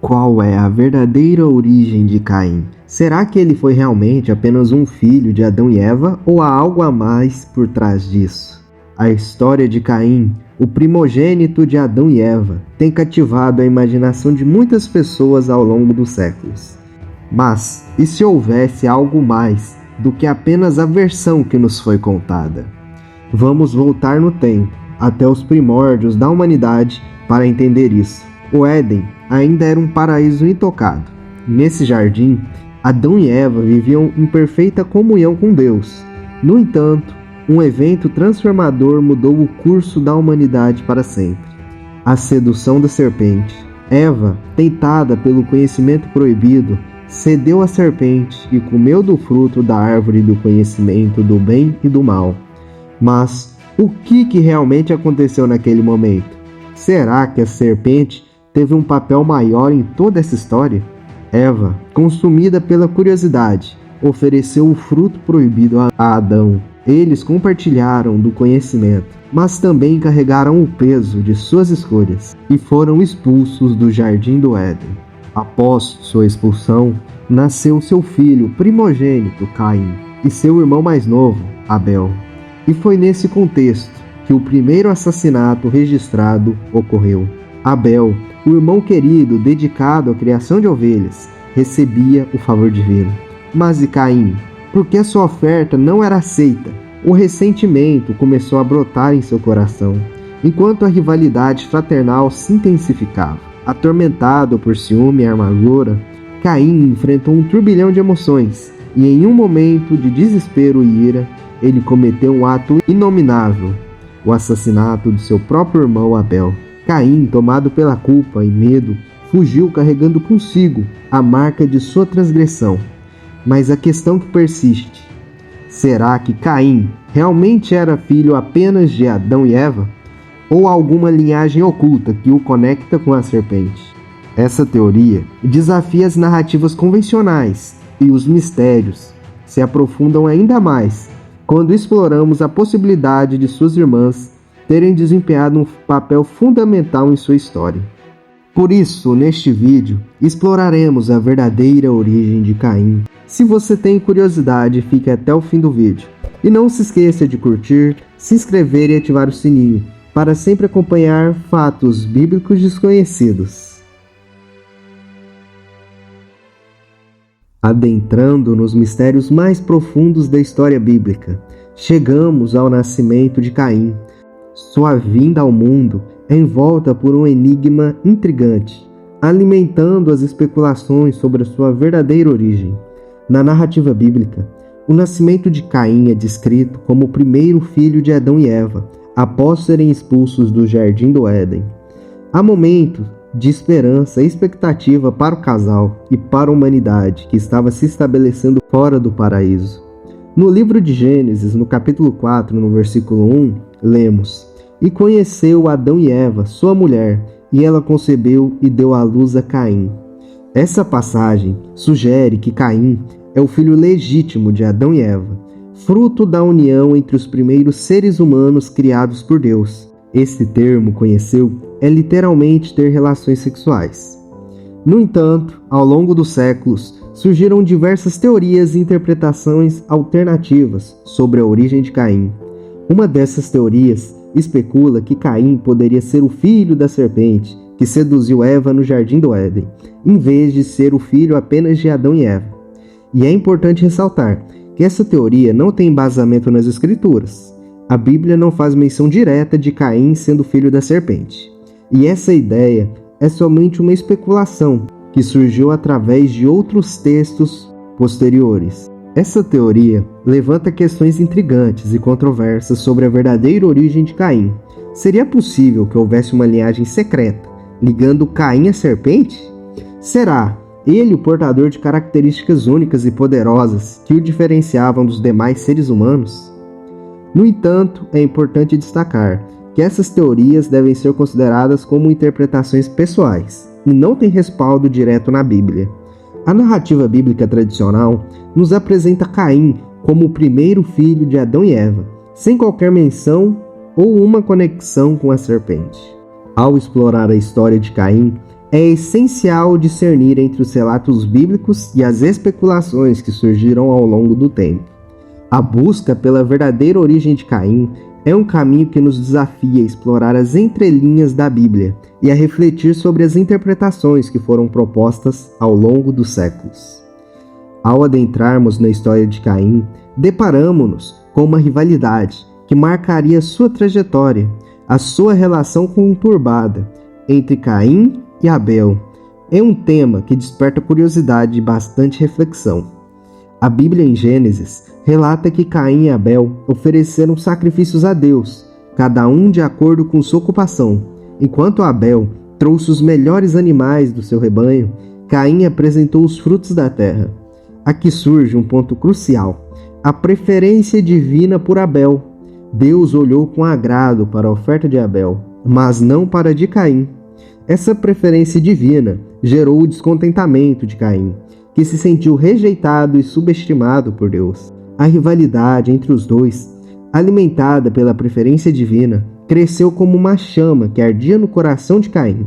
Qual é a verdadeira origem de Caim? Será que ele foi realmente apenas um filho de Adão e Eva ou há algo a mais por trás disso? A história de Caim, o primogênito de Adão e Eva, tem cativado a imaginação de muitas pessoas ao longo dos séculos. Mas, e se houvesse algo mais do que apenas a versão que nos foi contada? Vamos voltar no tempo, até os primórdios da humanidade, para entender isso. O Éden ainda era um paraíso intocado. Nesse jardim, Adão e Eva viviam em perfeita comunhão com Deus. No entanto, um evento transformador mudou o curso da humanidade para sempre. A sedução da serpente. Eva, tentada pelo conhecimento proibido, cedeu à serpente e comeu do fruto da árvore do conhecimento do bem e do mal. Mas o que realmente aconteceu naquele momento? Será que a serpente teve um papel maior em toda essa história? Eva, consumida pela curiosidade, ofereceu o fruto proibido a Adão. Eles compartilharam do conhecimento, mas também carregaram o peso de suas escolhas e foram expulsos do jardim do Éden. Após sua expulsão, nasceu seu filho primogênito, Caim, e seu irmão mais novo, Abel. E foi nesse contexto que o primeiro assassinato registrado ocorreu. Abel, o irmão querido dedicado à criação de ovelhas, recebia o favor divino. Mas e Caim? Porque sua oferta não era aceita, o ressentimento começou a brotar em seu coração, enquanto a rivalidade fraternal se intensificava. Atormentado por ciúme e amargura, Caim enfrentou um turbilhão de emoções, e em um momento de desespero e ira, ele cometeu um ato inominável, o assassinato de seu próprio irmão Abel. Caim, tomado pela culpa e medo, fugiu carregando consigo a marca de sua transgressão. Mas a questão que persiste: será que Caim realmente era filho apenas de Adão e Eva? Ou alguma linhagem oculta que o conecta com a serpente? Essa teoria desafia as narrativas convencionais e os mistérios se aprofundam ainda mais quando exploramos a possibilidade de suas irmãs terem desempenhado um papel fundamental em sua história. Por isso, neste vídeo, exploraremos a verdadeira origem de Caim. Se você tem curiosidade, fique até o fim do vídeo. E não se esqueça de curtir, se inscrever e ativar o sininho, para sempre acompanhar fatos bíblicos desconhecidos. Adentrando nos mistérios mais profundos da história bíblica, chegamos ao nascimento de Caim. Sua vinda ao mundo é envolta por um enigma intrigante, alimentando as especulações sobre a sua verdadeira origem. Na narrativa bíblica, o nascimento de Caim é descrito como o primeiro filho de Adão e Eva, após serem expulsos do jardim do Éden. Há momentos de esperança e expectativa para o casal e para a humanidade que estava se estabelecendo fora do paraíso. No livro de Gênesis, no capítulo 4, no versículo 1, lemos: "E conheceu Adão e Eva, sua mulher, e ela concebeu e deu à luz a Caim." Essa passagem sugere que Caim é o filho legítimo de Adão e Eva, fruto da união entre os primeiros seres humanos criados por Deus. Esse termo, conheceu, é literalmente ter relações sexuais. No entanto, ao longo dos séculos, surgiram diversas teorias e interpretações alternativas sobre a origem de Caim. Uma dessas teorias especula que Caim poderia ser o filho da serpente que seduziu Eva no jardim do Éden, em vez de ser o filho apenas de Adão e Eva. E é importante ressaltar que essa teoria não tem embasamento nas Escrituras. A Bíblia não faz menção direta de Caim sendo filho da serpente. E essa ideia é somente uma especulação que surgiu através de outros textos posteriores. Essa teoria levanta questões intrigantes e controversas sobre a verdadeira origem de Caim. Seria possível que houvesse uma linhagem secreta ligando Caim à serpente? Será ele o portador de características únicas e poderosas que o diferenciavam dos demais seres humanos? No entanto, é importante destacar que essas teorias devem ser consideradas como interpretações pessoais e não têm respaldo direto na Bíblia. A narrativa bíblica tradicional nos apresenta Caim como o primeiro filho de Adão e Eva, sem qualquer menção ou uma conexão com a serpente. Ao explorar a história de Caim, É essencial discernir entre os relatos bíblicos e as especulações que surgiram ao longo do tempo. A busca pela verdadeira origem de Caim é um caminho que nos desafia a explorar as entrelinhas da Bíblia e a refletir sobre as interpretações que foram propostas ao longo dos séculos. Ao adentrarmos na história de Caim, deparamos-nos com uma rivalidade que marcaria sua trajetória, a sua relação conturbada entre Caim e Abel. É um tema que desperta curiosidade e bastante reflexão. A Bíblia em Gênesis relata que Caim e Abel ofereceram sacrifícios a Deus, cada um de acordo com sua ocupação. Enquanto Abel trouxe os melhores animais do seu rebanho, Caim apresentou os frutos da terra. Aqui surge um ponto crucial: a preferência divina por Abel. Deus olhou com agrado para a oferta de Abel, mas não para a de Caim. Essa preferência divina gerou o descontentamento de Caim, que se sentiu rejeitado e subestimado por Deus. A rivalidade entre os dois, alimentada pela preferência divina, cresceu como uma chama que ardia no coração de Caim.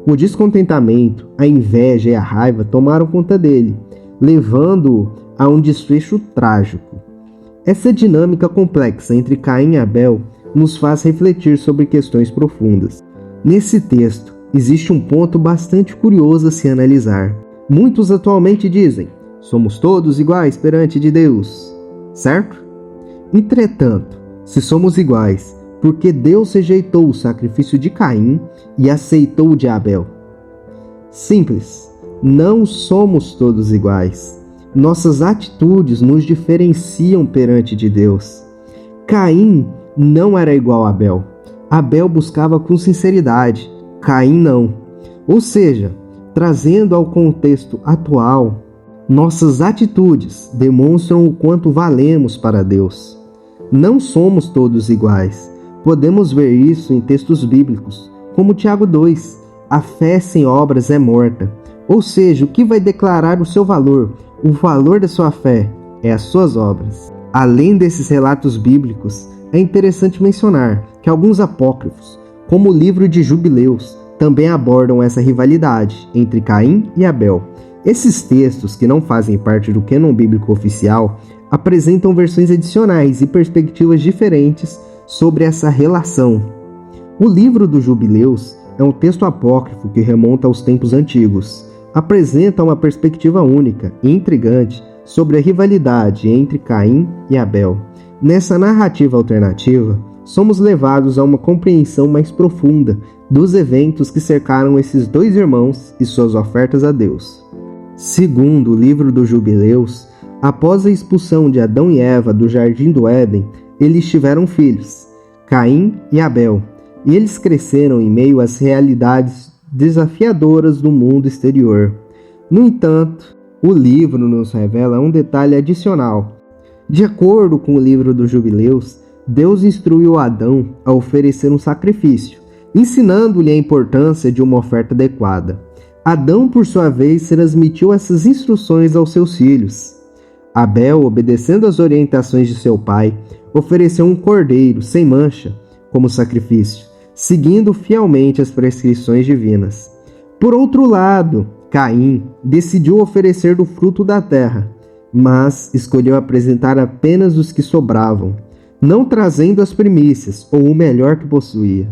O descontentamento, a inveja e a raiva tomaram conta dele, levando-o a um desfecho trágico. Essa dinâmica complexa entre Caim e Abel nos faz refletir sobre questões profundas. Nesse texto, existe um ponto bastante curioso a se analisar. Muitos atualmente dizem: somos todos iguais perante de Deus, certo? Entretanto, se somos iguais, por que Deus rejeitou o sacrifício de Caim e aceitou o de Abel? Simples, não somos todos iguais. Nossas atitudes nos diferenciam perante de Deus. Caim não era igual a Abel. Abel buscava com sinceridade, Caim não. Ou seja, trazendo ao contexto atual, nossas atitudes demonstram o quanto valemos para Deus. Não somos todos iguais. Podemos ver isso em textos bíblicos, como Tiago 2, a fé sem obras é morta. Ou seja, o que vai declarar o seu valor, o valor da sua fé, é as suas obras. Além desses relatos bíblicos, é interessante mencionar que alguns apócrifos, como o livro de Jubileus, também abordam essa rivalidade entre Caim e Abel. Esses textos, que não fazem parte do cânon bíblico oficial, apresentam versões adicionais e perspectivas diferentes sobre essa relação. O livro dos Jubileus é um texto apócrifo que remonta aos tempos antigos. Apresenta uma perspectiva única e intrigante sobre a rivalidade entre Caim e Abel. Nessa narrativa alternativa, somos levados a uma compreensão mais profunda dos eventos que cercaram esses dois irmãos e suas ofertas a Deus. Segundo o livro dos Jubileus, após a expulsão de Adão e Eva do Jardim do Éden, eles tiveram filhos, Caim e Abel, e eles cresceram em meio às realidades desafiadoras do mundo exterior. No entanto, o livro nos revela um detalhe adicional. De acordo com o livro dos Jubileus, Deus instruiu Adão a oferecer um sacrifício, ensinando-lhe a importância de uma oferta adequada. Adão, por sua vez, transmitiu essas instruções aos seus filhos. Abel, obedecendo às orientações de seu pai, ofereceu um cordeiro sem mancha como sacrifício, seguindo fielmente as prescrições divinas. Por outro lado, Caim decidiu oferecer do fruto da terra, mas escolheu apresentar apenas os que sobravam, não trazendo as primícias ou o melhor que possuía.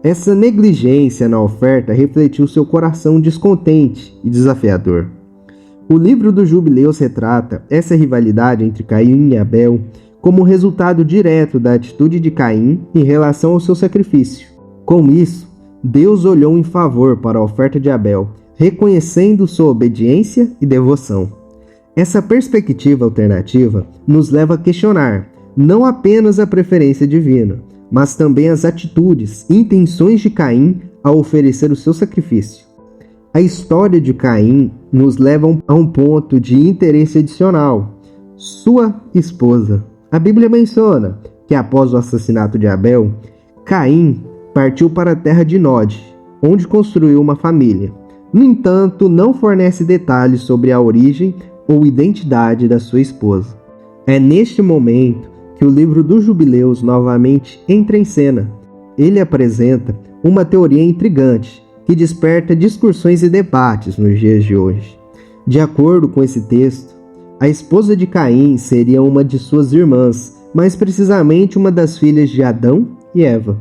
Essa negligência na oferta refletiu seu coração descontente e desafiador. O livro dos Jubileus retrata essa rivalidade entre Caim e Abel como resultado direto da atitude de Caim em relação ao seu sacrifício. Com isso, Deus olhou em favor para a oferta de Abel, reconhecendo sua obediência e devoção. Essa perspectiva alternativa nos leva a questionar não apenas a preferência divina, mas também as atitudes e intenções de Caim ao oferecer o seu sacrifício. A história de Caim nos leva a um ponto de interesse adicional: sua esposa. A Bíblia menciona que após o assassinato de Abel, Caim partiu para a terra de Nod, onde construiu uma família. No entanto, não fornece detalhes sobre a origem ou identidade da sua esposa. É neste momento que o livro dos Jubileus novamente entra em cena. Ele apresenta uma teoria intrigante que desperta discussões e debates nos dias de hoje. De acordo com esse texto, a esposa de Caim seria uma de suas irmãs, mais precisamente uma das filhas de Adão e Eva.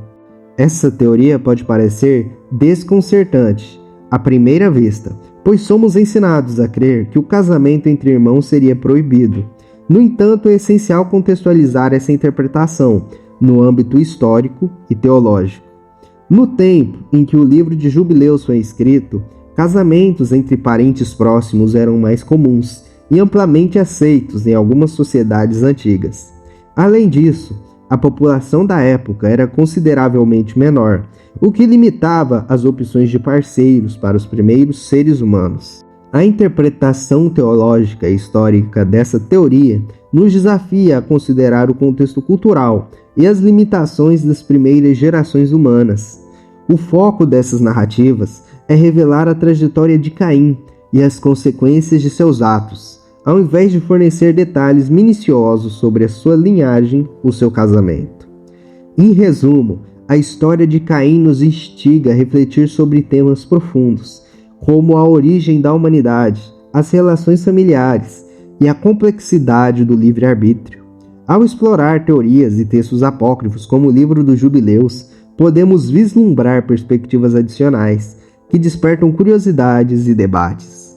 Essa teoria pode parecer desconcertante à primeira vista, pois somos ensinados a crer que o casamento entre irmãos seria proibido. No entanto, é essencial contextualizar essa interpretação no âmbito histórico e teológico. No tempo em que o livro de Jubileus foi escrito, casamentos entre parentes próximos eram mais comuns e amplamente aceitos em algumas sociedades antigas. Além disso, a população da época era consideravelmente menor, o que limitava as opções de parceiros para os primeiros seres humanos. A interpretação teológica e histórica dessa teoria nos desafia a considerar o contexto cultural e as limitações das primeiras gerações humanas. O foco dessas narrativas é revelar a trajetória de Caim e as consequências de seus atos, ao invés de fornecer detalhes minuciosos sobre a sua linhagem ou seu casamento. Em resumo, a história de Caim nos instiga a refletir sobre temas profundos, como a origem da humanidade, as relações familiares e a complexidade do livre-arbítrio. Ao explorar teorias e textos apócrifos como o livro dos Jubileus, podemos vislumbrar perspectivas adicionais que despertam curiosidades e debates.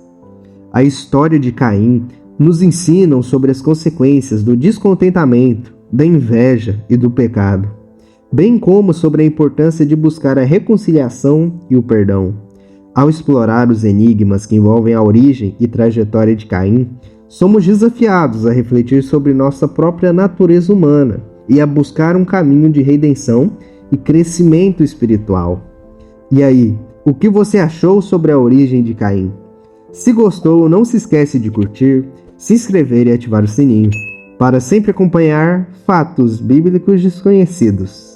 A história de Caim nos ensina sobre as consequências do descontentamento, da inveja e do pecado, bem como sobre a importância de buscar a reconciliação e o perdão. Ao explorar os enigmas que envolvem a origem e trajetória de Caim, somos desafiados a refletir sobre nossa própria natureza humana e a buscar um caminho de redenção e crescimento espiritual. E aí, o que você achou sobre a origem de Caim? Se gostou, não se esquece de curtir, se inscrever e ativar o sininho para sempre acompanhar fatos bíblicos desconhecidos.